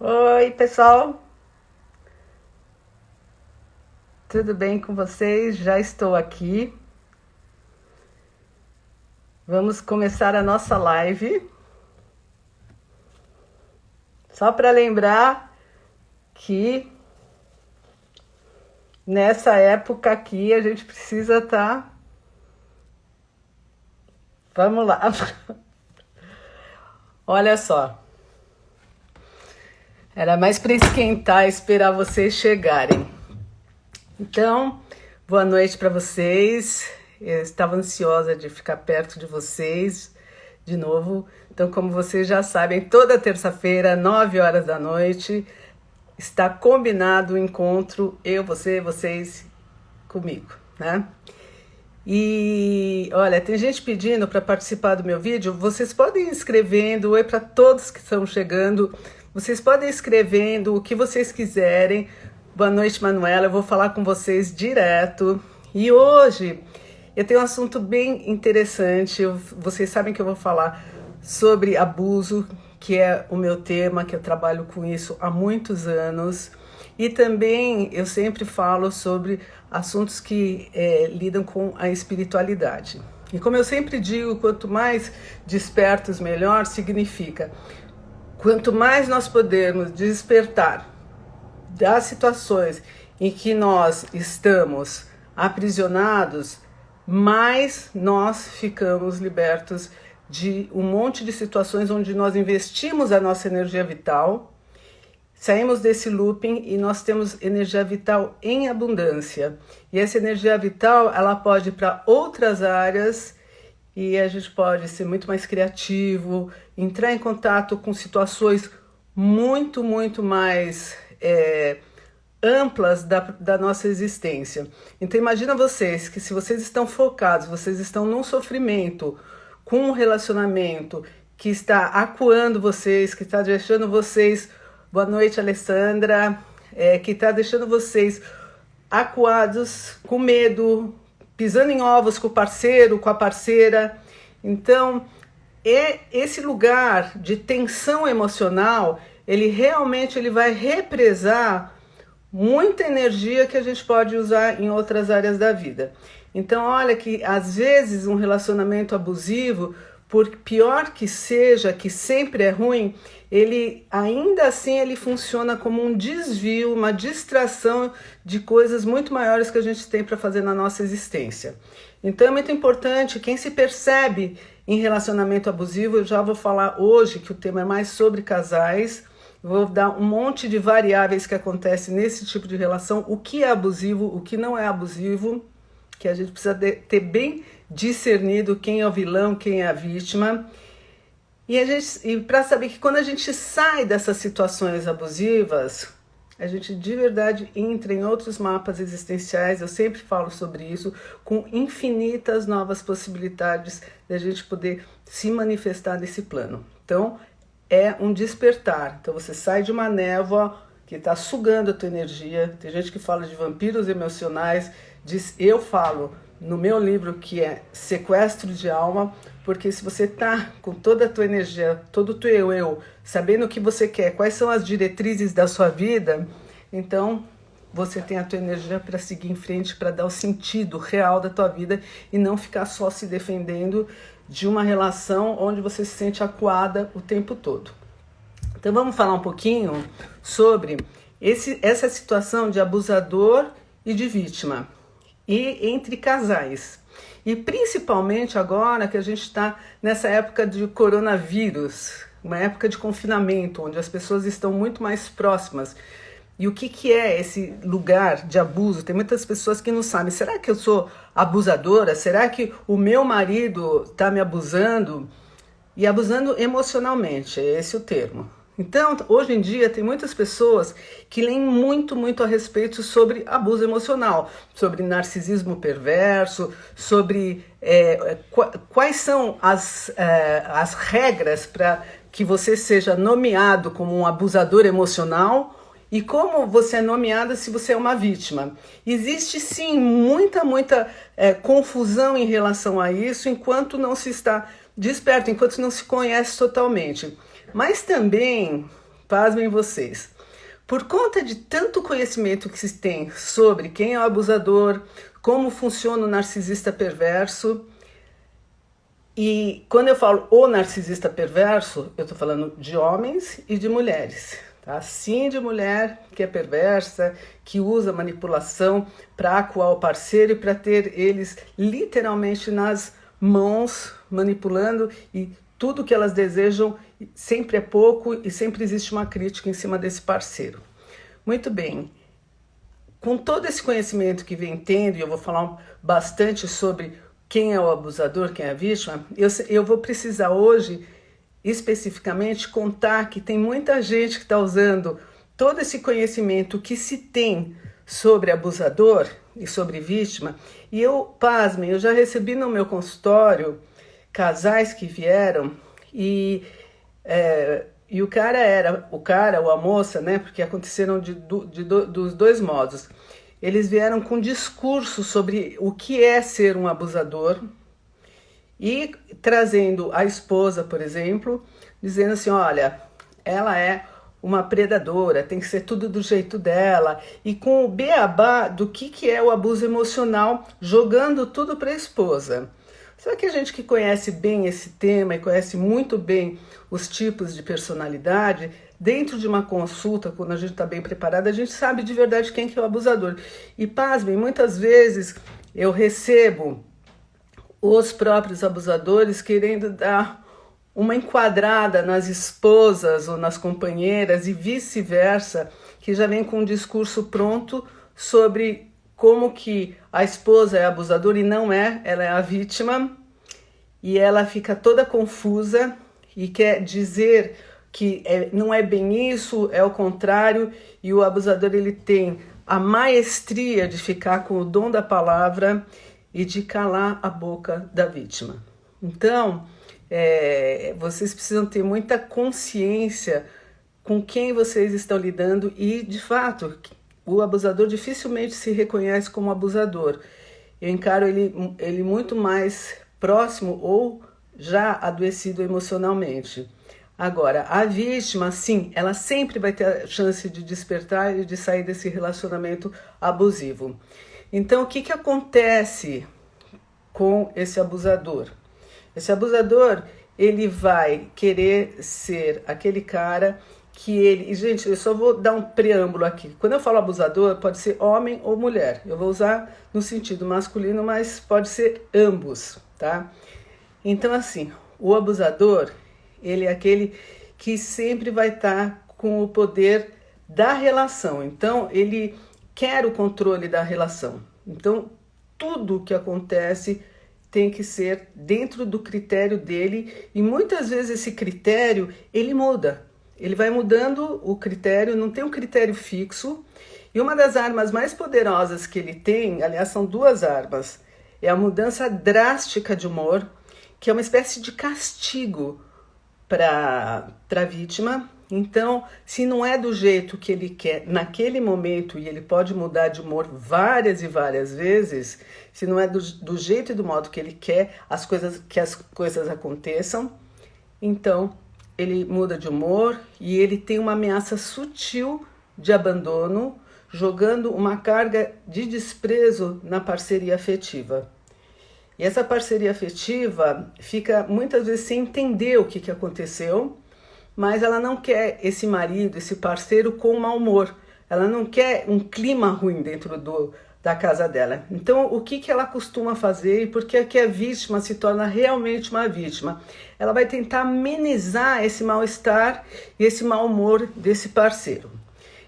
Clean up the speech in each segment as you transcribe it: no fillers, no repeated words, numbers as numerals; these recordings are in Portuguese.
Oi, pessoal, tudo bem com vocês? Já estou aqui. Vamos começar a nossa live. Só para lembrar que nessa época aqui a gente precisa estar. Vamos lá. Olha só. Era mais para esquentar, esperar vocês chegarem. Então, boa noite para vocês. Eu estava ansiosa de ficar perto de vocês de novo. Então, como vocês já sabem, toda terça-feira, 9 horas da noite, está combinado o encontro, eu, você, vocês, comigo, né? E olha, tem gente pedindo para participar do meu vídeo. Vocês podem ir escrevendo, oi para todos que estão chegando. Vocês podem ir escrevendo o que vocês quiserem. Boa noite, Manuela. Eu vou falar com vocês direto. E hoje eu tenho um assunto bem interessante. Vocês sabem que eu vou falar sobre abuso, que é o meu tema, que eu trabalho com isso há muitos anos. E também eu sempre falo sobre assuntos que lidam com a espiritualidade. E como eu sempre digo, quanto mais despertos, melhor. Significa, quanto mais nós podemos despertar das situações em que nós estamos aprisionados, mais nós ficamos libertos de um monte de situações onde nós investimos a nossa energia vital. Saímos desse looping e nós temos energia vital em abundância. E essa energia vital, ela pode ir para outras áreas e a gente pode ser muito mais criativo, entrar em contato com situações muito mais amplas da nossa existência. Então imagina vocês que se vocês estão focados, vocês estão num sofrimento, com um relacionamento que está acuando vocês, que está deixando vocês... Boa noite, Alessandra, que está deixando vocês acuados, com medo, pisando em ovos com o parceiro, com a parceira. Então, esse lugar de tensão emocional, ele realmente vai represar muita energia que a gente pode usar em outras áreas da vida. Então, olha que às vezes um relacionamento abusivo, por pior que seja, que sempre é ruim, ele ainda assim ele funciona como um desvio, uma distração de coisas muito maiores que a gente tem para fazer na nossa existência. Então é muito importante, quem se percebe em relacionamento abusivo, eu já vou falar hoje que o tema é mais sobre casais, vou dar um monte de variáveis que acontecem nesse tipo de relação, o que é abusivo, o que não é abusivo, que a gente precisa ter bem discernido quem é o vilão, quem é a vítima. E para saber que quando a gente sai dessas situações abusivas, a gente de verdade entra em outros mapas existenciais. Eu sempre falo sobre isso, com infinitas novas possibilidades de a gente poder se manifestar nesse plano. Então, é um despertar. Então, você sai de uma névoa que está sugando a tua energia. Tem gente que fala de vampiros emocionais. Eu falo no meu livro que é Sequestro de Alma, porque se você tá com toda a tua energia, todo o teu eu, sabendo o que você quer, quais são as diretrizes da sua vida, então você tem a tua energia para seguir em frente, para dar o sentido real da tua vida e não ficar só se defendendo de uma relação onde você se sente acuada o tempo todo. Então vamos falar um pouquinho sobre essa situação de abusador e de vítima, e entre casais. E principalmente agora que a gente está nessa época de coronavírus, uma época de confinamento, onde as pessoas estão muito mais próximas. E o que é esse lugar de abuso? Tem muitas pessoas que não sabem, será que eu sou abusadora? Será que o meu marido está me abusando? E abusando emocionalmente, é esse o termo. Então, hoje em dia, tem muitas pessoas que leem muito a respeito sobre abuso emocional, sobre narcisismo perverso, sobre quais são as regras para que você seja nomeado como um abusador emocional e como você é nomeada se você é uma vítima. Existe sim muita confusão em relação a isso enquanto não se está desperto, enquanto não se conhece totalmente. Mas também pasmem vocês, por conta de tanto conhecimento que se tem sobre quem é o abusador, como funciona o narcisista perverso, e quando eu falo o narcisista perverso, eu estou falando de homens e de mulheres, tá? Sim, de mulher que é perversa, que usa manipulação para acuar o parceiro e para ter eles literalmente nas mãos, manipulando, e tudo que elas desejam sempre é pouco e sempre existe uma crítica em cima desse parceiro. Muito bem, com todo esse conhecimento que vem tendo, e eu vou falar bastante sobre quem é o abusador, quem é a vítima, eu vou precisar hoje, especificamente, contar que tem muita gente que está usando todo esse conhecimento que se tem sobre abusador e sobre vítima, e pasmem, eu já recebi no meu consultório casais que vieram e o cara ou a moça, né, porque aconteceram dos dois modos. Eles vieram com discurso sobre o que é ser um abusador e trazendo a esposa, por exemplo, dizendo assim, olha, ela é uma predadora, tem que ser tudo do jeito dela, e com o beabá do que é o abuso emocional, jogando tudo para a esposa. Só que a gente que conhece bem esse tema e conhece muito bem os tipos de personalidade, dentro de uma consulta, quando a gente está bem preparado, a gente sabe de verdade quem que é o abusador. E pasmem, muitas vezes eu recebo os próprios abusadores querendo dar uma enquadrada nas esposas ou nas companheiras e vice-versa, que já vem com um discurso pronto sobre como que a esposa é abusadora e não é, ela é a vítima, e ela fica toda confusa e quer dizer que não é bem isso, é o contrário, e o abusador ele tem a maestria de ficar com o dom da palavra e de calar a boca da vítima. Então, vocês precisam ter muita consciência com quem vocês estão lidando e, de fato, o abusador dificilmente se reconhece como abusador. Eu encaro ele muito mais próximo ou já adoecido emocionalmente. Agora, a vítima, sim, ela sempre vai ter a chance de despertar e de sair desse relacionamento abusivo. Então, o que acontece com esse abusador? Esse abusador, ele vai querer ser aquele cara que ele... E, gente, eu só vou dar um preâmbulo aqui. Quando eu falo abusador, pode ser homem ou mulher. Eu vou usar no sentido masculino, mas pode ser ambos, tá? Então, assim, o abusador, ele é aquele que sempre vai estar com o poder da relação. Então, ele quer o controle da relação. Então, tudo que acontece tem que ser dentro do critério dele, e muitas vezes esse critério, ele muda. Ele vai mudando o critério, não tem um critério fixo. E uma das armas mais poderosas que ele tem, aliás, são duas armas, é a mudança drástica de humor, que é uma espécie de castigo para a vítima. Então, se não é do jeito que ele quer naquele momento, e ele pode mudar de humor várias e várias vezes, se não é do jeito e do modo que ele quer que as coisas aconteçam, então ele muda de humor e ele tem uma ameaça sutil de abandono, jogando uma carga de desprezo na parceria afetiva. E essa parceria afetiva fica muitas vezes sem entender o que aconteceu, mas ela não quer esse marido, esse parceiro com mau humor. Ela não quer um clima ruim dentro da casa dela. Então, o que ela costuma fazer e por que a vítima se torna realmente uma vítima? Ela vai tentar amenizar esse mal-estar e esse mau humor desse parceiro.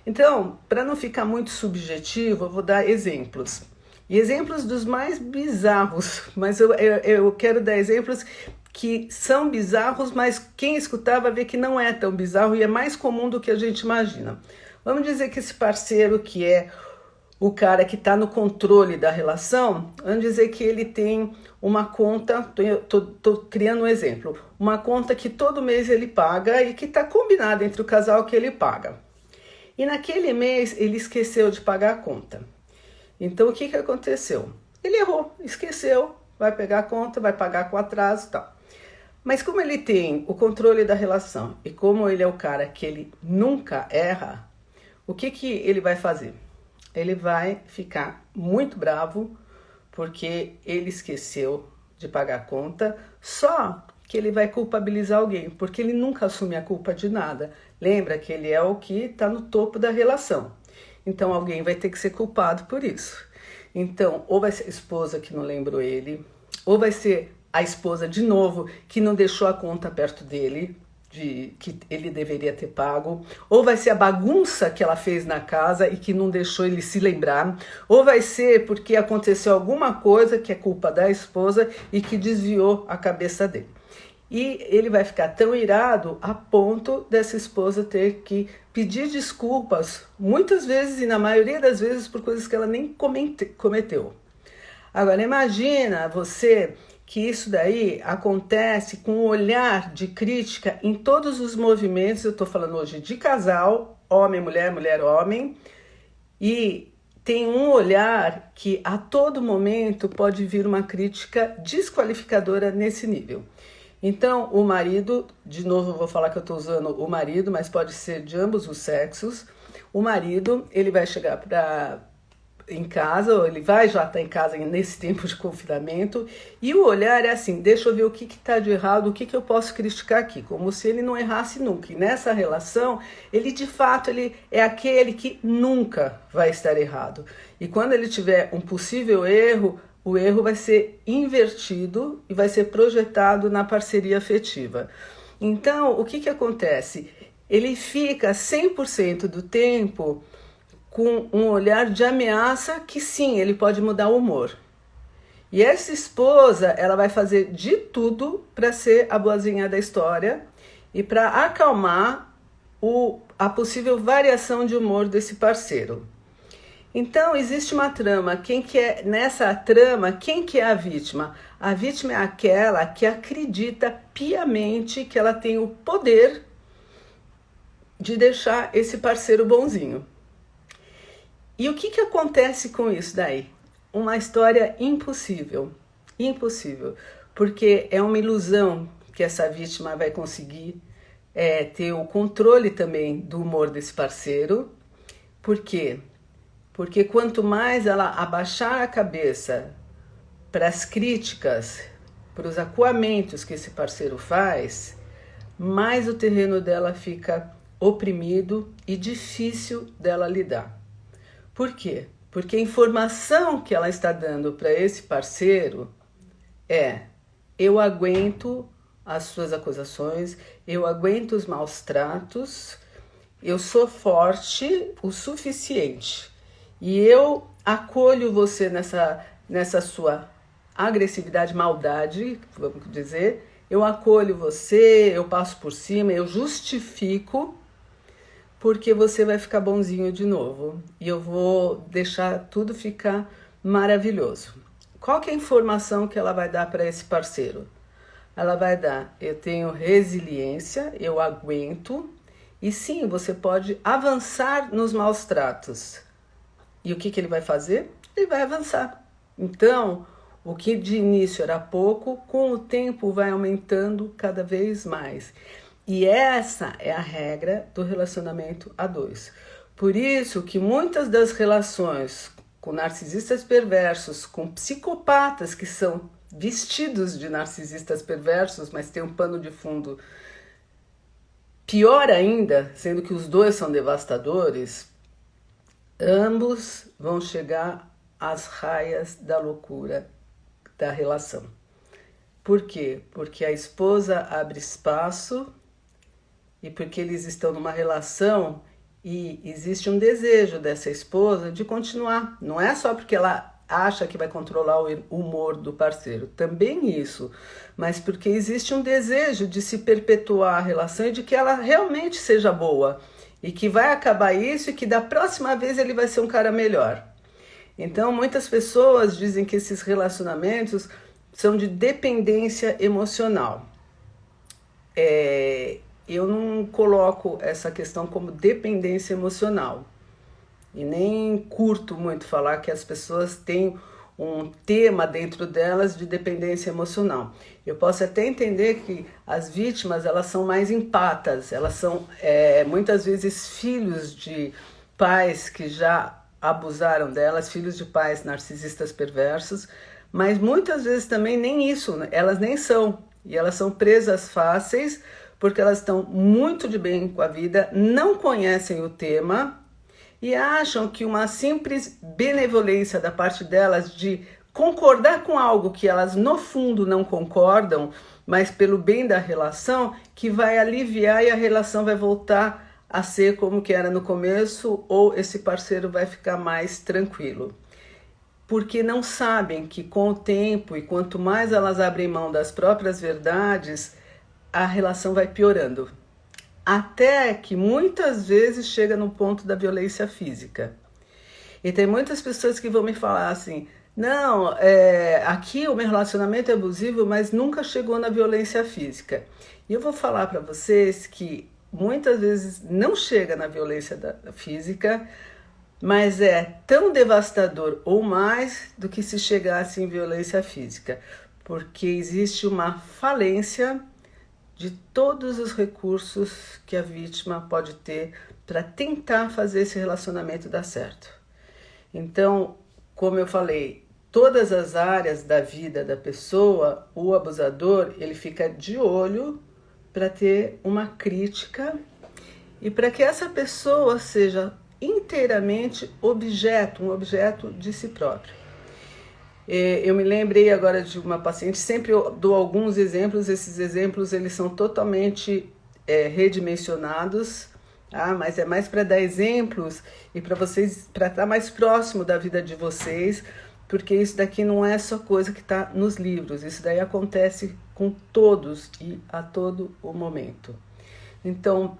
Então, para não ficar muito subjetivo, eu vou dar exemplos. E exemplos dos mais bizarros, mas eu quero dar exemplos que são bizarros, mas quem escutar vai ver que não é tão bizarro e é mais comum do que a gente imagina. Vamos dizer que esse parceiro, que é o cara que está no controle da relação, vamos dizer que ele tem uma conta, tô criando um exemplo, uma conta que todo mês ele paga e que está combinado entre o casal que ele paga. E naquele mês ele esqueceu de pagar a conta. Então o que aconteceu? Ele errou, esqueceu, vai pegar a conta, vai pagar com atraso e tal. Mas como ele tem o controle da relação e como ele é o cara que ele nunca erra, o que ele vai fazer? Ele vai ficar muito bravo porque ele esqueceu de pagar a conta, só que ele vai culpabilizar alguém, porque ele nunca assume a culpa de nada. Lembra que ele é o que está no topo da relação. Então alguém vai ter que ser culpado por isso. Então, ou vai ser a esposa que não lembrou ele, ou vai ser a esposa de novo que não deixou a conta perto dele, que ele deveria ter pago, ou vai ser a bagunça que ela fez na casa e que não deixou ele se lembrar, ou vai ser porque aconteceu alguma coisa que é culpa da esposa e que desviou a cabeça dele. E ele vai ficar tão irado a ponto dessa esposa ter que pedir desculpas, muitas vezes e na maioria das vezes por coisas que ela nem cometeu. Agora imagina você que isso daí acontece com um olhar de crítica em todos os movimentos. Eu estou falando hoje de casal, homem, mulher, mulher, homem, e tem um olhar que a todo momento pode vir uma crítica desqualificadora nesse nível. Então, o marido, de novo eu vou falar que eu estou usando o marido, mas pode ser de ambos os sexos. O marido, ele vai chegar em casa, ou ele vai já estar em casa nesse tempo de confinamento, e o olhar é assim, deixa eu ver o que está de errado, o que eu posso criticar aqui, como se ele não errasse nunca. E nessa relação, ele de fato ele é aquele que nunca vai estar errado. E quando ele tiver um possível erro, o erro vai ser invertido e vai ser projetado na parceria afetiva. Então, o que acontece? Ele fica 100% do tempo com um olhar de ameaça que sim, ele pode mudar o humor. E essa esposa, ela vai fazer de tudo para ser a boazinha da história e para acalmar a possível variação de humor desse parceiro. Então, existe uma trama. Nessa trama, quem que é a vítima? A vítima é aquela que acredita piamente que ela tem o poder de deixar esse parceiro bonzinho. E o que acontece com isso daí? Uma história impossível. Impossível. Porque é uma ilusão que essa vítima vai conseguir ter o controle também do humor desse parceiro. Por quê? Porque quanto mais ela abaixar a cabeça para as críticas, para os acuamentos que esse parceiro faz, mais o terreno dela fica oprimido e difícil dela lidar. Por quê? Porque a informação que ela está dando para esse parceiro é: eu aguento as suas acusações, eu aguento os maus tratos, eu sou forte o suficiente. E eu acolho você nessa sua agressividade, maldade, vamos dizer. Eu acolho você, eu passo por cima, eu justifico, porque você vai ficar bonzinho de novo. E eu vou deixar tudo ficar maravilhoso. Qual que é a informação que ela vai dar para esse parceiro? Ela vai dar: eu tenho resiliência, eu aguento. E sim, você pode avançar nos maus tratos. E o que ele vai fazer? Ele vai avançar. Então, o que de início era pouco, com o tempo vai aumentando cada vez mais. E essa é a regra do relacionamento a dois. Por isso que muitas das relações com narcisistas perversos, com psicopatas que são vestidos de narcisistas perversos, mas tem um pano de fundo pior ainda, sendo que os dois são devastadores, ambos vão chegar às raias da loucura da relação. Por quê? Porque a esposa abre espaço e porque eles estão numa relação e existe um desejo dessa esposa de continuar. Não é só porque ela acha que vai controlar o humor do parceiro, também isso, mas porque existe um desejo de se perpetuar a relação e de que ela realmente seja boa. E que vai acabar isso e que da próxima vez ele vai ser um cara melhor. Então, muitas pessoas dizem que esses relacionamentos são de dependência emocional. Eu não coloco essa questão como dependência emocional. E nem curto muito falar que as pessoas têm um tema dentro delas de dependência emocional. Eu posso até entender que as vítimas, elas são mais empatas, elas são muitas vezes filhos de pais que já abusaram delas, filhos de pais narcisistas perversos, mas muitas vezes também nem isso, né? Elas nem são, e elas são presas fáceis, porque elas estão muito de bem com a vida, não conhecem o tema e acham que uma simples benevolência da parte delas de concordar com algo que elas no fundo não concordam, mas pelo bem da relação, que vai aliviar e a relação vai voltar a ser como que era no começo, ou esse parceiro vai ficar mais tranquilo. Porque não sabem que com o tempo e quanto mais elas abrem mão das próprias verdades, a relação vai piorando. Até que muitas vezes chega no ponto da violência física. E tem muitas pessoas que vão me falar assim, não, aqui o meu relacionamento é abusivo, mas nunca chegou na violência física. E eu vou falar para vocês que muitas vezes não chega na violência física, mas é tão devastador ou mais do que se chegasse em violência física, porque existe uma falência de todos os recursos que a vítima pode ter para tentar fazer esse relacionamento dar certo. Então, como eu falei, todas as áreas da vida da pessoa, o abusador, ele fica de olho para ter uma crítica e para que essa pessoa seja inteiramente um objeto de si próprio. Eu me lembrei agora de uma paciente, sempre eu dou alguns exemplos, esses exemplos eles são totalmente redimensionados, mas é mais para dar exemplos e para vocês, para estar mais próximo da vida de vocês, porque isso daqui não é só coisa que está nos livros, isso daí acontece com todos e a todo o momento. Então,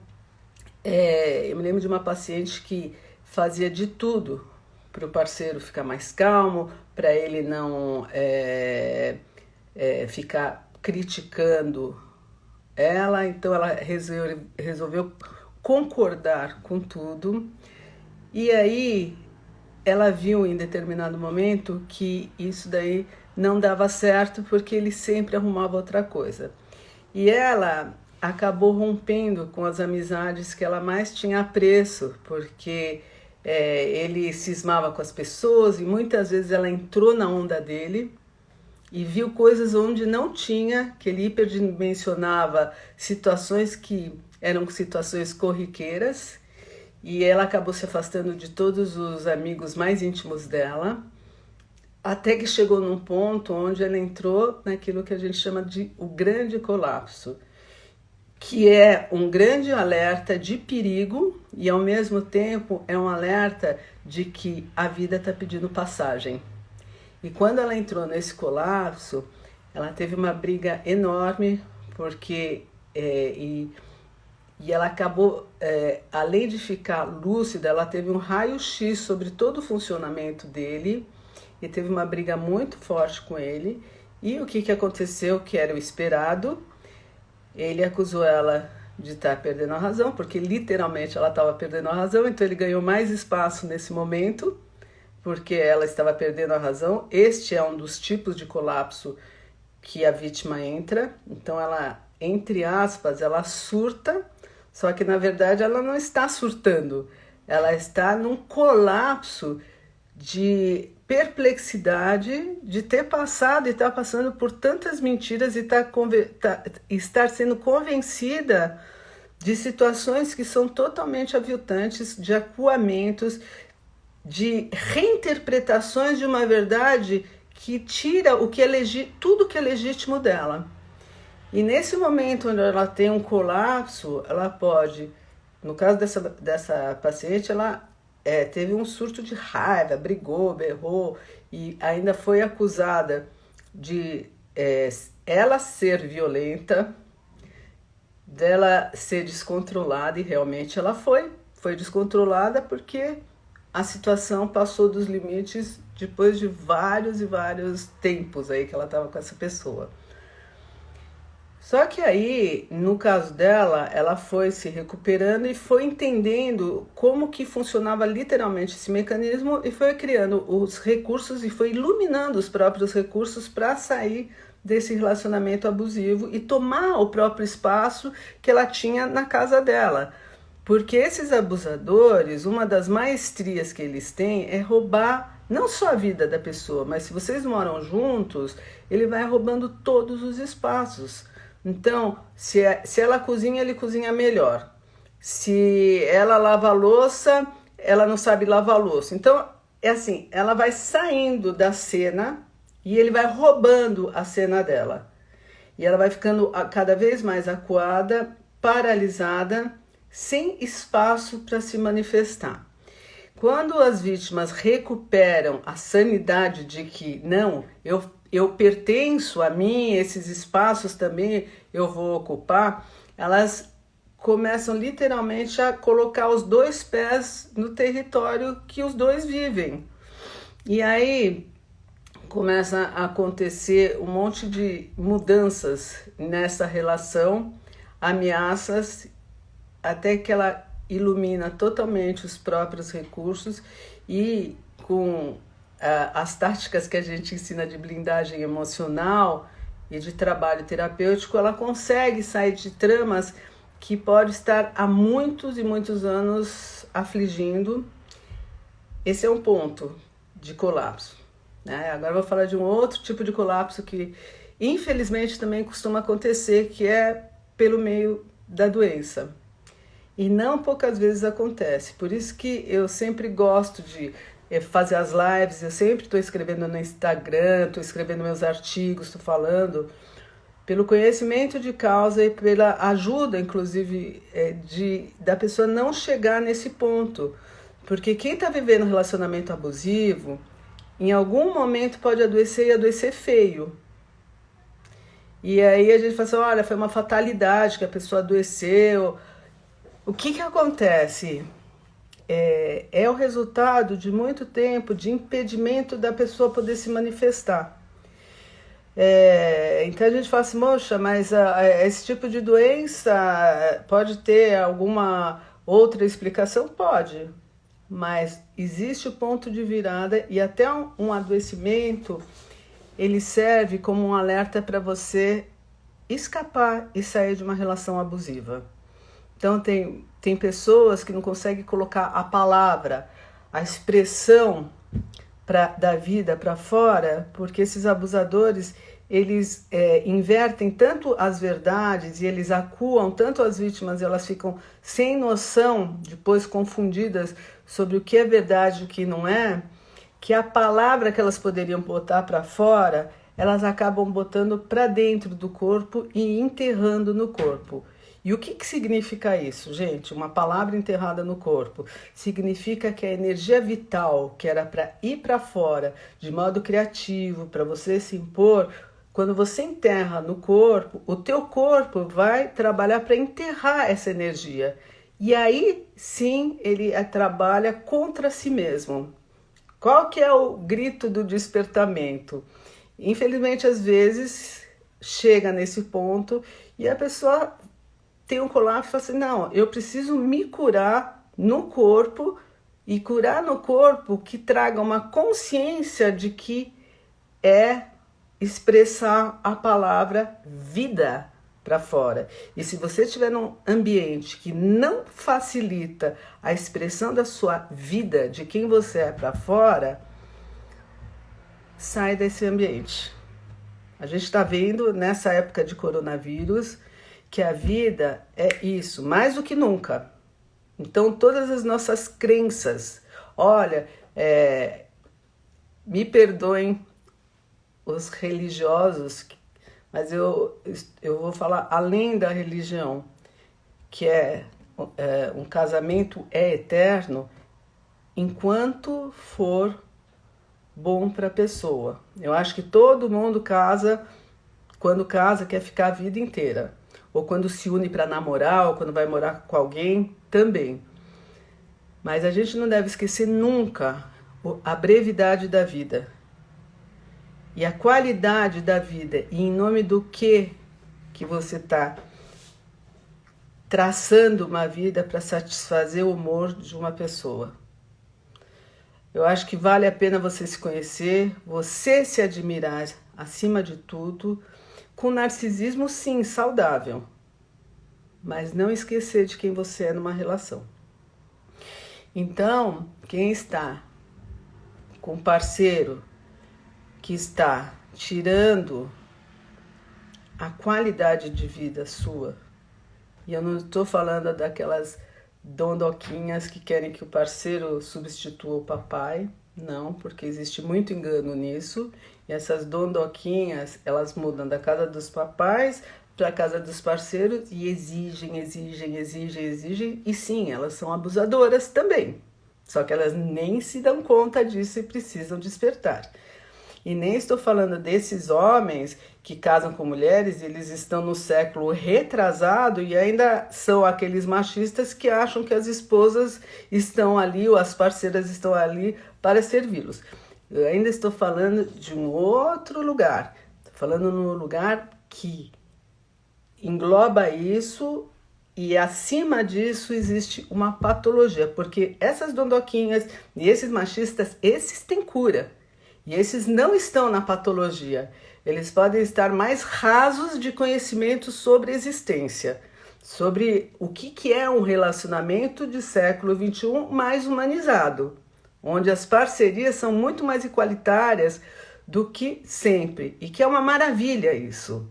eu me lembro de uma paciente que fazia de tudo para o parceiro ficar mais calmo, para ele não ficar criticando ela, então ela resolveu concordar com tudo, e aí ela viu em determinado momento que isso daí não dava certo, porque ele sempre arrumava outra coisa. E ela acabou rompendo com as amizades que ela mais tinha apreço, porque ele cismava com as pessoas e muitas vezes ela entrou na onda dele e viu coisas onde não tinha, que ele hiperdimensionava situações que eram situações corriqueiras, e ela acabou se afastando de todos os amigos mais íntimos dela, até que chegou num ponto onde ela entrou naquilo que a gente chama de o grande colapso, que é um grande alerta de perigo e ao mesmo tempo é um alerta de que a vida está pedindo passagem. E quando ela entrou nesse colapso, ela teve uma briga enorme, porque e ela acabou, além de ficar lúcida, ela teve um raio-x sobre todo o funcionamento dele e teve uma briga muito forte com ele. E o que aconteceu, que era o esperado? Ele acusou ela de estar perdendo a razão, porque literalmente ela estava perdendo a razão, então ele ganhou mais espaço nesse momento, porque ela estava perdendo a razão. Este é um dos tipos de colapso que a vítima entra, então ela, entre aspas, ela surta, só que na verdade ela não está surtando, ela está num colapso de perplexidade de ter passado e estar passando por tantas mentiras e estar sendo convencida de situações que são totalmente aviltantes, de acuamentos, de reinterpretações de uma verdade que tira o que tudo que é legítimo dela. E nesse momento onde ela tem um colapso, ela pode, no caso dessa paciente, ela teve um surto de raiva, brigou, berrou e ainda foi acusada de ela ser violenta, dela ser descontrolada, e realmente ela foi descontrolada porque a situação passou dos limites depois de vários e vários tempos aí que ela estava com essa pessoa. Só que aí, no caso dela, ela foi se recuperando e foi entendendo como que funcionava literalmente esse mecanismo e foi criando os recursos e foi iluminando os próprios recursos para sair desse relacionamento abusivo e tomar o próprio espaço que ela tinha na casa dela. Porque esses abusadores, uma das maestrias que eles têm é roubar não só a vida da pessoa, mas se vocês moram juntos, ele vai roubando todos os espaços. Então, se ela cozinha, ele cozinha melhor. Se ela lava a louça, ela não sabe lavar a louça. Então, é assim, ela vai saindo da cena e ele vai roubando a cena dela. E ela vai ficando cada vez mais acuada, paralisada, sem espaço para se manifestar. Quando as vítimas recuperam a sanidade de que não, eu pertenço a mim, esses espaços também eu vou ocupar, elas começam literalmente a colocar os dois pés no território que os dois vivem. E aí começa a acontecer um monte de mudanças nessa relação, ameaças, até que ela ilumina totalmente os próprios recursos e com as táticas que a gente ensina de blindagem emocional e de trabalho terapêutico, ela consegue sair de tramas que pode estar há muitos e muitos anos afligindo. Esse é um ponto de colapso, né? Agora eu vou falar de um outro tipo de colapso que infelizmente também costuma acontecer, que é pelo meio da doença. E não poucas vezes acontece. Por isso que eu sempre gosto de fazer as lives, eu sempre estou escrevendo no Instagram, estou escrevendo meus artigos, estou falando pelo conhecimento de causa e pela ajuda, inclusive, da pessoa não chegar nesse ponto. Porque quem está vivendo um relacionamento abusivo, em algum momento pode adoecer e adoecer feio. E aí a gente fala assim, olha, foi uma fatalidade que a pessoa adoeceu. O que acontece? É o resultado de muito tempo de impedimento da pessoa poder se manifestar. Então a gente fala assim, moxa, mas esse tipo de doença pode ter alguma outra explicação? Pode, mas existe o ponto de virada e até um adoecimento, ele serve como um alerta para você escapar e sair de uma relação abusiva. Então tem pessoas que não conseguem colocar a palavra, a expressão da vida para fora, porque esses abusadores, eles invertem tanto as verdades e eles acuam tanto as vítimas, elas ficam sem noção, depois confundidas sobre o que é verdade e o que não é, que a palavra que elas poderiam botar para fora, elas acabam botando para dentro do corpo e enterrando no corpo. E o que significa isso, gente? Uma palavra enterrada no corpo significa que a energia vital, que era para ir para fora de modo criativo, para você se impor, quando você enterra no corpo, o teu corpo vai trabalhar para enterrar essa energia. E aí, sim, ele trabalha contra si mesmo. Qual que é o grito do despertamento? Infelizmente, às vezes, chega nesse ponto e a pessoa tem um colapso e fala assim, não, eu preciso me curar no corpo e curar no corpo que traga uma consciência de que é expressar a palavra vida para fora. E se você estiver num ambiente que não facilita a expressão da sua vida, de quem você é para fora, sai desse ambiente. A gente está vendo nessa época de coronavírus que a vida é isso, mais do que nunca. Então, todas as nossas crenças, olha, me perdoem os religiosos, mas eu vou falar além da religião, que um casamento é eterno enquanto for bom para a pessoa. Eu acho que todo mundo casa, quando casa, quer ficar a vida inteira. Ou quando se une para namorar, ou quando vai morar com alguém, também. Mas a gente não deve esquecer nunca a brevidade da vida. E a qualidade da vida. E em nome do que que você está traçando uma vida para satisfazer o humor de uma pessoa. Eu acho que vale a pena você se conhecer, você se admirar acima de tudo, com narcisismo sim, saudável, mas não esquecer de quem você é numa relação. Então, quem está com um parceiro que está tirando a qualidade de vida sua, e eu não estou falando daquelas dondoquinhas que querem que o parceiro substitua o papai, não, porque existe muito engano nisso, e essas dondoquinhas, elas mudam da casa dos papais para a casa dos parceiros e exigem, e sim, elas são abusadoras também, só que elas nem se dão conta disso e precisam despertar. E nem estou falando desses homens que casam com mulheres, eles estão no século retrasado e ainda são aqueles machistas que acham que as esposas estão ali ou as parceiras estão ali para servi-los. Eu ainda estou falando de um outro lugar, estou falando no lugar que engloba isso e acima disso existe uma patologia, porque essas dondoquinhas e esses machistas, esses têm cura. E esses não estão na patologia, eles podem estar mais rasos de conhecimento sobre a existência, sobre o que é um relacionamento de século XXI mais humanizado, onde as parcerias são muito mais igualitárias do que sempre, e que é uma maravilha isso.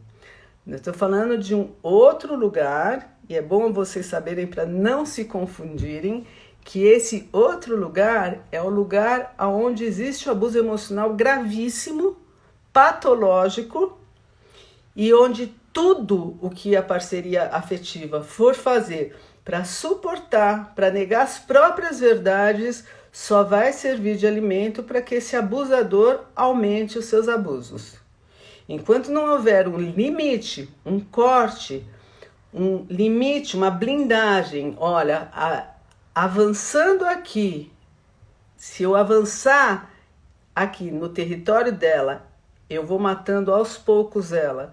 Eu estou falando de um outro lugar, e é bom vocês saberem para não se confundirem, que esse outro lugar é o lugar onde existe o abuso emocional gravíssimo, patológico, e onde tudo o que a parceria afetiva for fazer para suportar, para negar as próprias verdades, só vai servir de alimento para que esse abusador aumente os seus abusos. Enquanto não houver um limite, um corte, um limite, uma blindagem, olha, avançando aqui, se eu avançar aqui no território dela, eu vou matando aos poucos ela.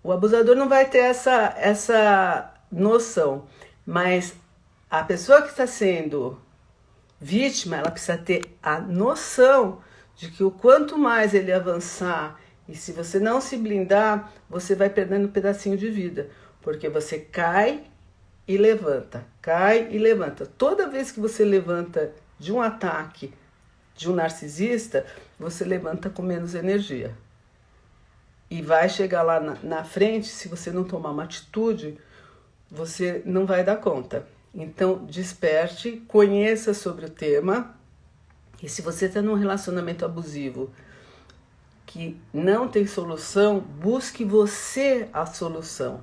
O abusador não vai ter essa noção, mas a pessoa que está sendo vítima, ela precisa ter a noção de que o quanto mais ele avançar, e se você não se blindar, você vai perdendo um pedacinho de vida, porque você cai e levanta, cai e levanta. Toda vez que você levanta de um ataque de um narcisista, você levanta com menos energia. E vai chegar lá na frente, se você não tomar uma atitude, você não vai dar conta. Então, desperte, conheça sobre o tema. E se você está num relacionamento abusivo que não tem solução, busque você a solução.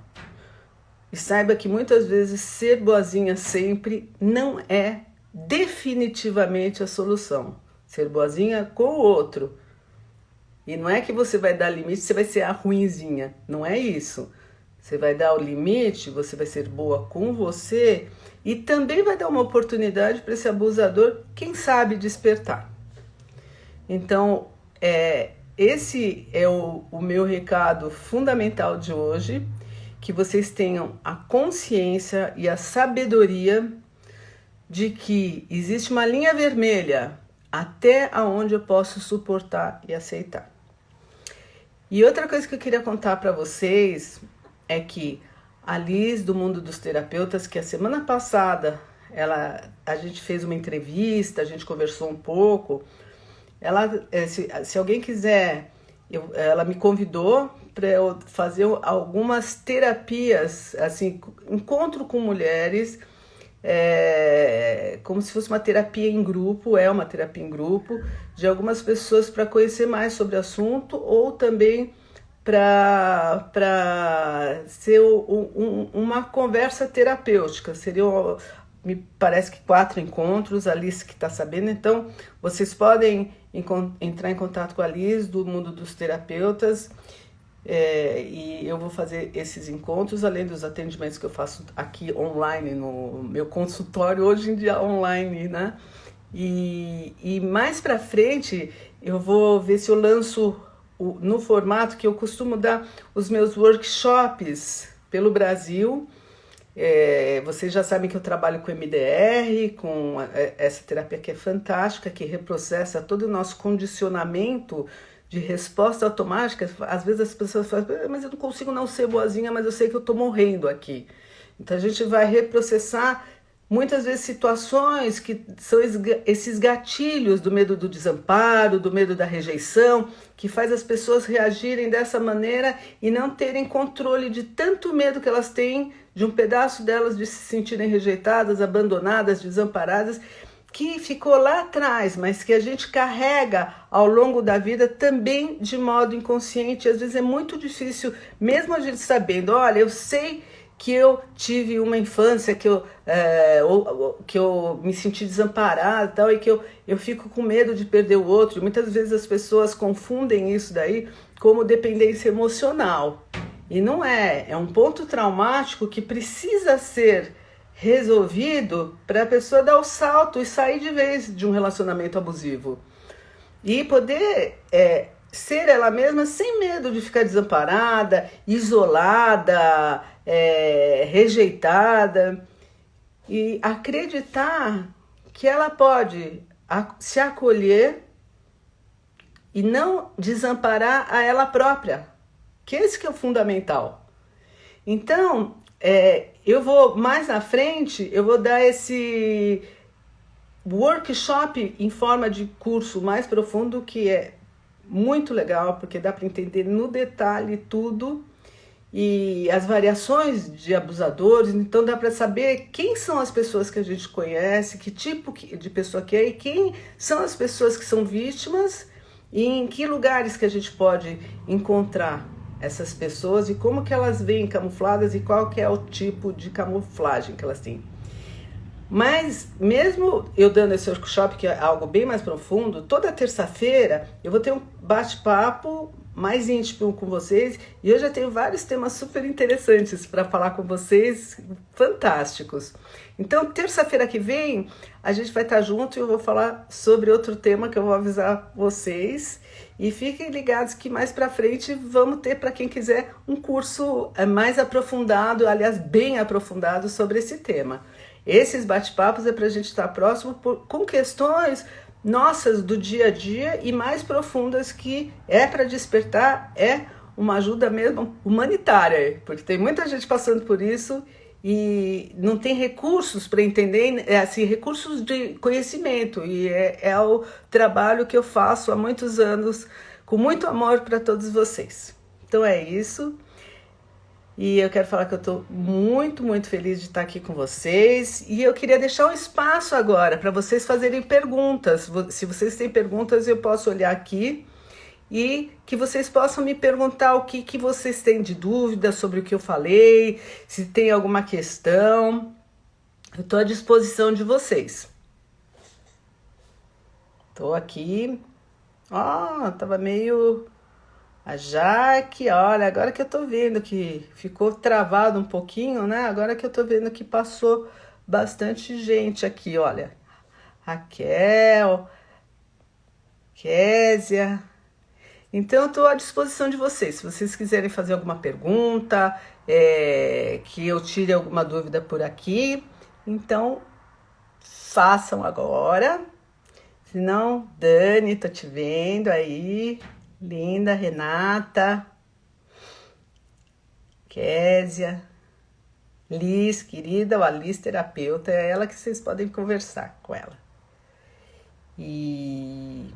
E saiba que muitas vezes ser boazinha sempre não é definitivamente a solução. Ser boazinha com o outro. E não é que você vai dar limite, você vai ser a ruinzinha. Não é isso. Você vai dar o limite, você vai ser boa com você e também vai dar uma oportunidade para esse abusador, quem sabe, despertar. Então, esse é o meu recado fundamental de hoje. Que vocês tenham a consciência e a sabedoria de que existe uma linha vermelha até onde eu posso suportar e aceitar. E outra coisa que eu queria contar para vocês é que a Liz, do Mundo dos Terapeutas, que a semana passada a gente fez uma entrevista, a gente conversou um pouco, se alguém quiser, ela me convidou para eu fazer algumas terapias, assim, encontro com mulheres, como se fosse uma terapia em grupo, uma terapia em grupo, de algumas pessoas para conhecer mais sobre o assunto, ou também para ser uma conversa terapêutica. Me parece que 4 encontros, a Alice que está sabendo, então vocês podem entrar em contato com a Liz, do Mundo dos Terapeutas, e eu vou fazer esses encontros, além dos atendimentos que eu faço aqui online, no meu consultório, hoje em dia online, né? E mais pra frente, eu vou ver se eu lanço no formato que eu costumo dar os meus workshops pelo Brasil. Vocês já sabem que eu trabalho com MDR, com essa terapia que é fantástica, que reprocessa todo o nosso condicionamento de resposta automática. Às vezes as pessoas falam, mas eu não consigo não ser boazinha, mas eu sei que eu estou morrendo aqui. Então a gente vai reprocessar muitas vezes situações que são esses gatilhos do medo do desamparo, do medo da rejeição, que faz as pessoas reagirem dessa maneira e não terem controle de tanto medo que elas têm de um pedaço delas de se sentirem rejeitadas, abandonadas, desamparadas, que ficou lá atrás, mas que a gente carrega ao longo da vida também de modo inconsciente. Às vezes é muito difícil, mesmo a gente sabendo, olha, eu sei que eu tive uma infância que eu me senti desamparada e tal, e que eu fico com medo de perder o outro. E muitas vezes as pessoas confundem isso daí como dependência emocional. E não é, é um ponto traumático que precisa ser resolvido para a pessoa dar o salto e sair de vez de um relacionamento abusivo. E poder ser ela mesma sem medo de ficar desamparada, isolada, rejeitada, e acreditar que ela pode se acolher e não desamparar a ela própria, que esse que é o fundamental. Então, eu vou mais à frente, eu vou dar esse workshop em forma de curso mais profundo, que é muito legal, porque dá para entender no detalhe tudo e as variações de abusadores. Então dá para saber quem são as pessoas que a gente conhece, que tipo de pessoa que é, e quem são as pessoas que são vítimas e em que lugares que a gente pode encontrar essas pessoas e como que elas vêm camufladas e qual que é o tipo de camuflagem que elas têm. Mas mesmo eu dando esse workshop, que é algo bem mais profundo, toda terça-feira eu vou ter um bate-papo mais íntimo com vocês, e eu já tenho vários temas super interessantes para falar com vocês, fantásticos. Então, terça-feira que vem, a gente vai estar junto e eu vou falar sobre outro tema que eu vou avisar vocês. E fiquem ligados que mais para frente vamos ter, para quem quiser, um curso mais aprofundado, aliás, bem aprofundado sobre esse tema. Esses bate-papos é para a gente estar próximo com questões nossas do dia a dia e mais profundas, que é para despertar, é uma ajuda mesmo humanitária, porque tem muita gente passando por isso e não tem recursos para entender, assim, recursos de conhecimento, e é o trabalho que eu faço há muitos anos, com muito amor para todos vocês. Então é isso. E eu quero falar que eu estou muito, muito feliz de estar aqui com vocês. E eu queria deixar um espaço agora para vocês fazerem perguntas. Se vocês têm perguntas, eu posso olhar aqui e que vocês possam me perguntar o que vocês têm de dúvida sobre o que eu falei, se tem alguma questão. Eu estou à disposição de vocês. Estou aqui. Tava meio... A Jaque, olha, agora que eu tô vendo que ficou travado um pouquinho, né? Agora que eu tô vendo que passou bastante gente aqui, olha. Raquel, Késia. Então, eu tô à disposição de vocês. Se vocês quiserem fazer alguma pergunta, que eu tire alguma dúvida por aqui, então façam agora. Se não, Dani, tô te vendo aí. Linda, Renata, Késia, Liz, querida, a Liz terapeuta, é ela que vocês podem conversar com ela. E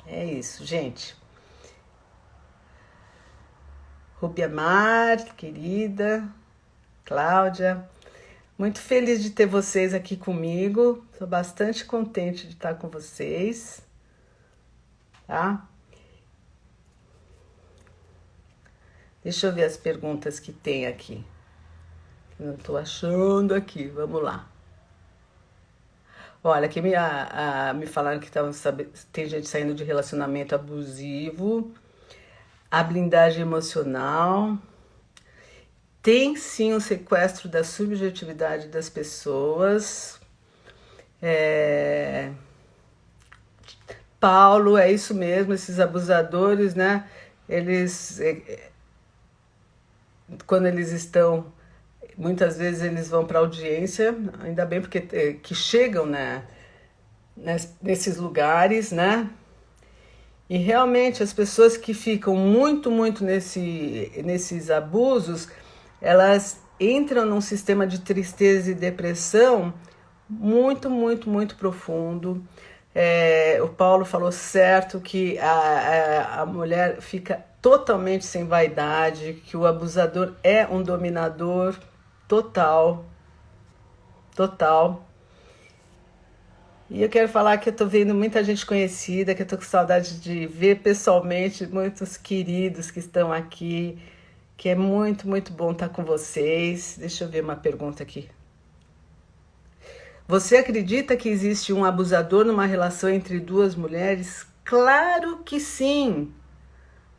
é isso, gente. Rubia Mar, querida, Cláudia, muito feliz de ter vocês aqui comigo. Sou bastante contente de estar com vocês, tá? Deixa eu ver as perguntas que tem aqui. Eu não estou achando aqui. Vamos lá. Olha, aqui me falaram que tem gente saindo de relacionamento abusivo. A blindagem emocional. Tem sim um sequestro da subjetividade das pessoas. Paulo, é isso mesmo, esses abusadores, né? eles, quando eles estão, muitas vezes eles vão para audiência, ainda bem porque que chegam, né, nesses lugares, né? E realmente as pessoas que ficam muito nesses abusos, elas entram num sistema de tristeza e depressão muito profundo. O Paulo falou certo que a mulher fica totalmente sem vaidade, que o abusador é um dominador total. E eu quero falar que eu tô vendo muita gente conhecida, que eu tô com saudade de ver pessoalmente muitos queridos que estão aqui, que é muito bom estar com vocês. Deixa eu ver uma pergunta aqui. Você acredita que existe um abusador numa relação entre duas mulheres? Claro que sim!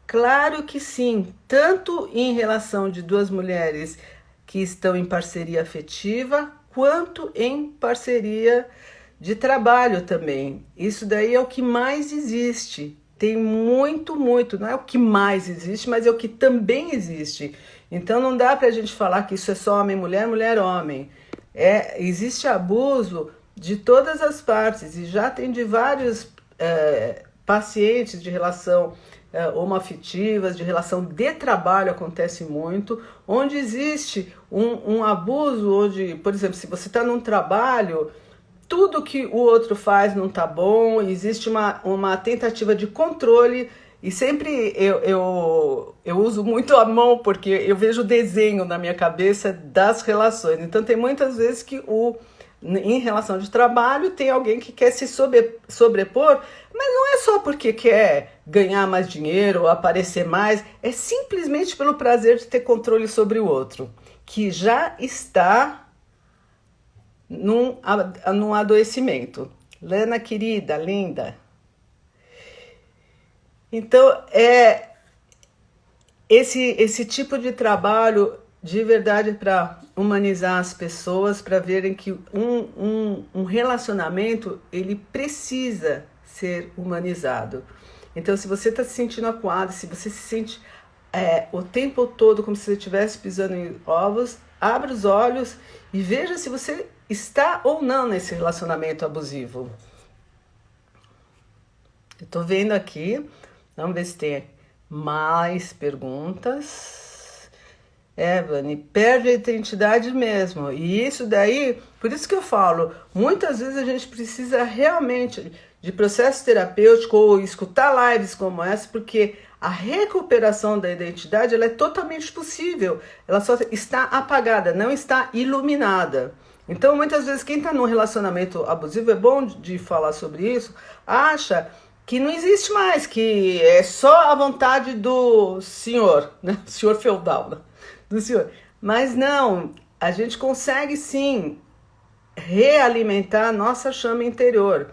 Claro que sim! Tanto em relação de duas mulheres que estão em parceria afetiva, quanto em parceria de trabalho também. Isso daí é o que mais existe. Tem muito, não é o que mais existe, mas é o que também existe. Então não dá pra gente falar que isso é só homem, mulher, mulher, homem. Existe abuso de todas as partes e já tem de vários pacientes de relação homoafetivas, de relação de trabalho acontece muito, onde existe um abuso, onde, por exemplo, se você está num trabalho, tudo que o outro faz não tá bom, existe uma tentativa de controle, e sempre eu uso muito a mão, porque eu vejo o desenho na minha cabeça das relações. Então tem muitas vezes que em relação de trabalho tem alguém que quer se sobrepor, mas não é só porque quer ganhar mais dinheiro ou aparecer mais, é simplesmente pelo prazer de ter controle sobre o outro, que já está num adoecimento. Lana, querida, linda. Então, esse tipo de trabalho, de verdade, para humanizar as pessoas, para verem que um relacionamento, ele precisa ser humanizado. Então, se você está se sentindo acuado, se você se sente o tempo todo como se você estivesse pisando em ovos, abra os olhos e veja se você está ou não nesse relacionamento abusivo. Eu tô vendo aqui, vamos ver se tem mais perguntas. Vani, perde a identidade mesmo. E isso daí, por isso que eu falo, muitas vezes a gente precisa realmente de processo terapêutico ou escutar lives como essa, porque a recuperação da identidade ela é totalmente possível. Ela só está apagada, não está iluminada. Então, muitas vezes, quem está num relacionamento abusivo, é bom de falar sobre isso, acha que não existe mais, que é só a vontade do senhor, né? Senhor feudal, né? Do senhor. Mas não, a gente consegue sim realimentar a nossa chama interior.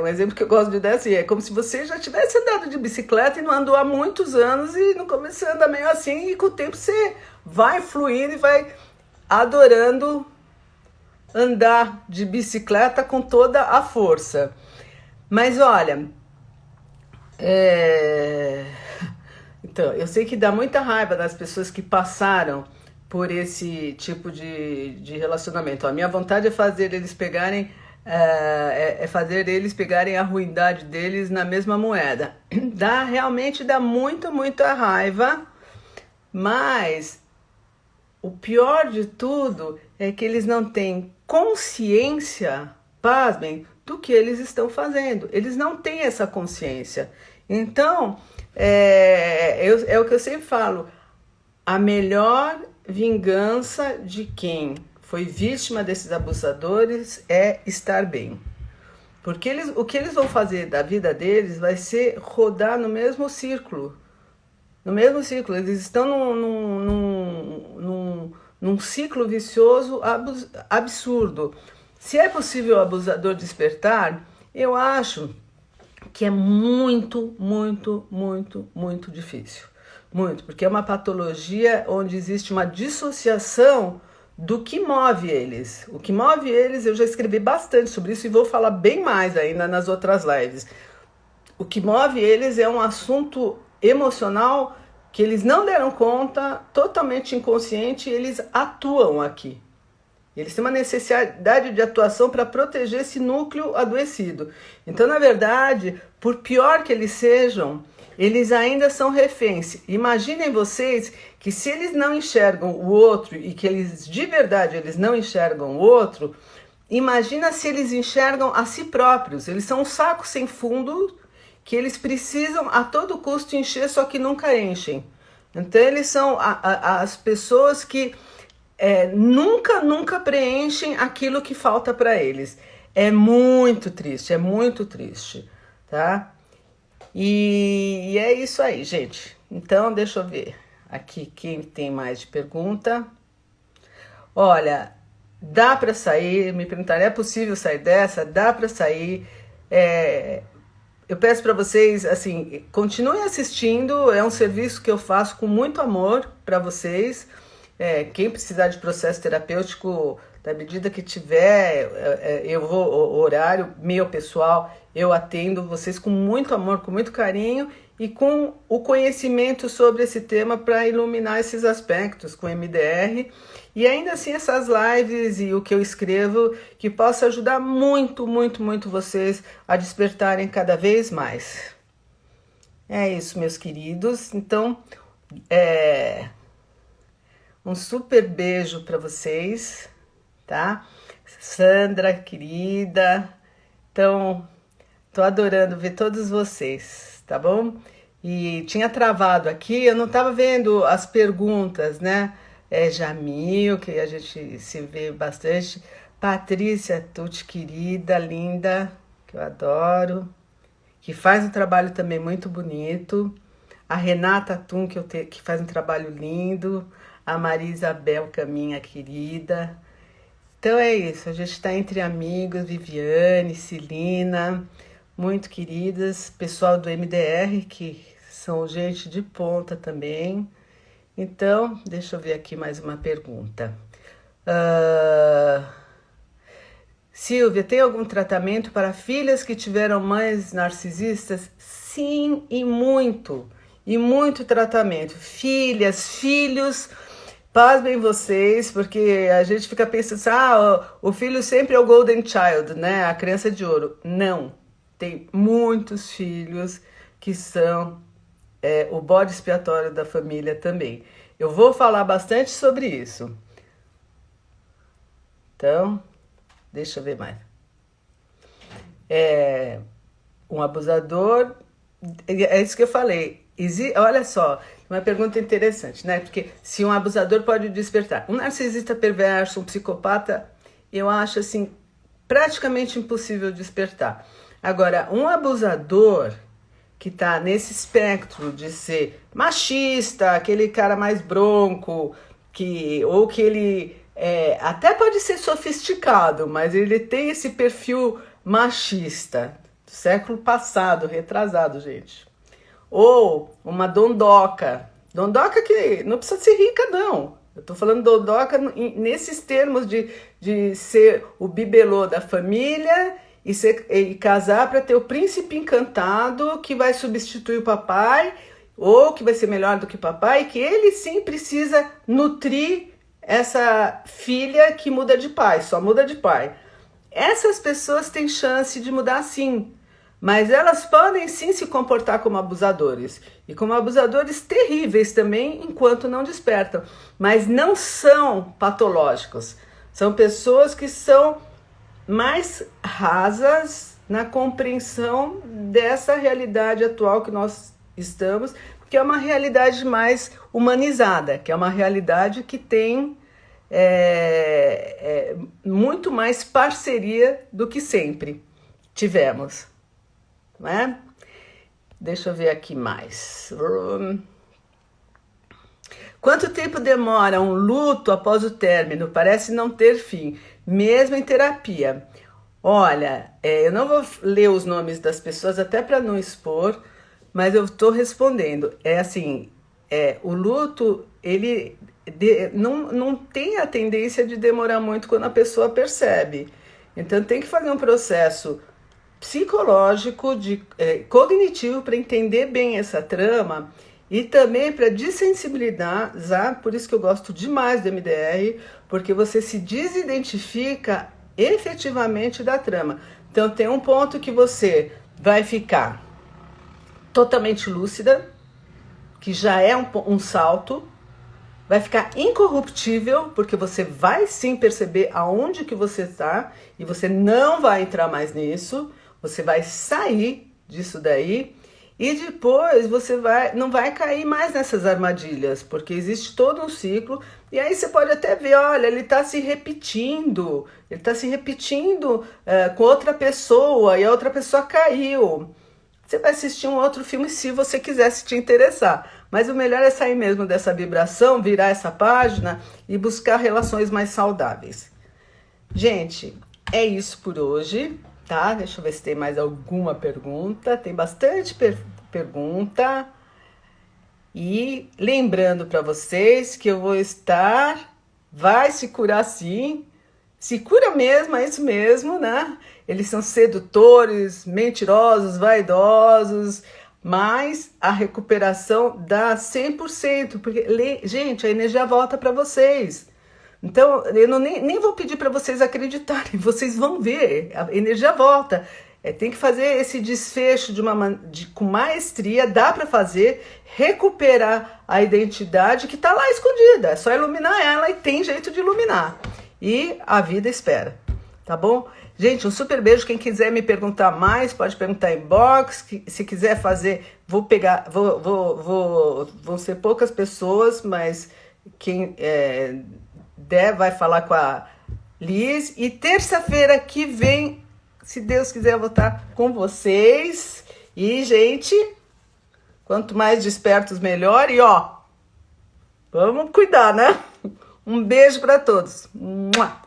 Um exemplo que eu gosto de dar assim, é como se você já tivesse andado de bicicleta e não andou há muitos anos e no começo você anda meio assim e com o tempo você vai fluindo e vai adorando andar de bicicleta com toda a força. Mas olha, então, eu sei que dá muita raiva das pessoas que passaram por esse tipo de relacionamento. A minha vontade é fazer eles pegarem a ruindade deles na mesma moeda. Realmente dá muita raiva, mas o pior de tudo é que eles não têm consciência, pasmem, do que eles estão fazendo. Eles não têm essa consciência. Então, é o que eu sempre falo, a melhor vingança de quem foi vítima desses abusadores é estar bem. Porque o que eles vão fazer da vida deles vai ser rodar no mesmo círculo. No mesmo círculo. Eles estão num ciclo vicioso absurdo. Se é possível o abusador despertar, eu acho que é muito difícil. Muito, porque é uma patologia onde existe uma dissociação do que move eles. O que move eles, eu já escrevi bastante sobre isso e vou falar bem mais ainda nas outras lives. O que move eles é um assunto emocional que eles não deram conta, totalmente inconsciente, eles atuam aqui. Eles têm uma necessidade de atuação para proteger esse núcleo adoecido. Então, na verdade, por pior que eles sejam, eles ainda são reféns. Imaginem vocês que se eles não enxergam o outro e que eles, de verdade, eles não enxergam o outro, imagina se eles enxergam a si próprios. Eles são um saco sem fundo que eles precisam a todo custo encher, só que nunca enchem. Então, eles são as pessoas que nunca preenchem aquilo que falta para eles. É muito triste, tá? E é isso aí, gente. Então, deixa eu ver aqui quem tem mais de pergunta. Olha, dá para sair, me perguntaram, é possível sair dessa? Dá para sair. Eu peço para vocês, assim, continuem assistindo, é um serviço que eu faço com muito amor para vocês. Quem precisar de processo terapêutico, da medida que tiver, eu vou, o horário meu pessoal, eu atendo vocês com muito amor, com muito carinho e com o conhecimento sobre esse tema para iluminar esses aspectos com MDR. E ainda assim essas lives e o que eu escrevo que possa ajudar muito vocês a despertarem cada vez mais. É isso, meus queridos. Então, um super beijo para vocês, tá? Sandra, querida. Então, tô adorando ver todos vocês, tá bom? E tinha travado aqui, eu não tava vendo as perguntas, né? Jamil, que a gente se vê bastante. Patrícia Tucci, querida, linda, que eu adoro. Que faz um trabalho também muito bonito. A Renata Tum, que faz um trabalho lindo. A Maria Isabel Caminha, querida. Então é isso, a gente está entre amigos, Viviane, Celina, muito queridas, pessoal do MDR, que são gente de ponta também. Então, deixa eu ver aqui mais uma pergunta. Silvia, tem algum tratamento para filhas que tiveram mães narcisistas? Sim, e muito tratamento. Filhas, filhos, pasmem vocês, porque a gente fica pensando assim, o filho sempre é o golden child, né? A criança de ouro. Não, tem muitos filhos que são o bode expiatório da família também. Eu vou falar bastante sobre isso. Então, deixa eu ver mais. Um abusador, é isso que eu falei. Olha só, uma pergunta interessante, né? Porque se um abusador pode despertar, um narcisista perverso, um psicopata, eu acho assim praticamente impossível despertar. Agora, um abusador que tá nesse espectro de ser machista, aquele cara mais bronco, ou que ele até pode ser sofisticado, mas ele tem esse perfil machista do século passado, retrasado, gente. Ou uma dondoca. Dondoca que não precisa ser rica, não. Eu tô falando dondoca nesses termos de ser o bibelô da família e casar para ter o príncipe encantado que vai substituir o papai, ou que vai ser melhor do que o papai, e que ele sim precisa nutrir essa filha que muda de pai, só muda de pai. Essas pessoas têm chance de mudar sim, mas elas podem sim se comportar como abusadores, e como abusadores terríveis também, enquanto não despertam, mas não são patológicos, são pessoas que são mais rasas na compreensão dessa realidade atual que nós estamos, que é uma realidade mais humanizada, que é uma realidade que tem muito mais parceria do que sempre tivemos, não é? Deixa eu ver aqui mais. Quanto tempo demora um luto após o término? Parece não ter fim, mesmo em terapia. Olha, eu não vou ler os nomes das pessoas até para não expor, mas eu estou respondendo. O luto, ele não tem a tendência de demorar muito quando a pessoa percebe. Então tem que fazer um processo psicológico, cognitivo para entender bem essa trama e também para desensibilizar, por isso que eu gosto demais do MDR, porque você se desidentifica efetivamente da trama. Então tem um ponto que você vai ficar totalmente lúcida, que já é um salto, vai ficar incorruptível, porque você vai sim perceber aonde que você está e você não vai entrar mais nisso, você vai sair disso daí e depois você não vai cair mais nessas armadilhas, porque existe todo um ciclo e aí você pode até ver, olha, ele está se repetindo com outra pessoa e a outra pessoa caiu. Você vai assistir um outro filme se você quiser, se te interessar. Mas o melhor é sair mesmo dessa vibração, virar essa página e buscar relações mais saudáveis. Gente, é isso por hoje, tá? Deixa eu ver se tem mais alguma pergunta. Tem bastante pergunta. E lembrando para vocês que eu vou vai se curar sim. Se cura mesmo, é isso mesmo, né? Eles são sedutores, mentirosos, vaidosos, mas a recuperação dá 100%, porque, gente, a energia volta para vocês. Então, eu nem vou pedir para vocês acreditarem, vocês vão ver, a energia volta. Tem que fazer esse desfecho com maestria, dá para fazer, recuperar a identidade que está lá escondida, é só iluminar ela e tem jeito de iluminar. E a vida espera, tá bom? Gente, um super beijo. Quem quiser me perguntar mais, pode perguntar em box. Se quiser fazer, vão ser poucas pessoas, mas quem der vai falar com a Liz. E terça-feira que vem, se Deus quiser, eu vou estar com vocês. E, gente, quanto mais despertos, melhor. E, ó, vamos cuidar, né? Um beijo para todos. Mua!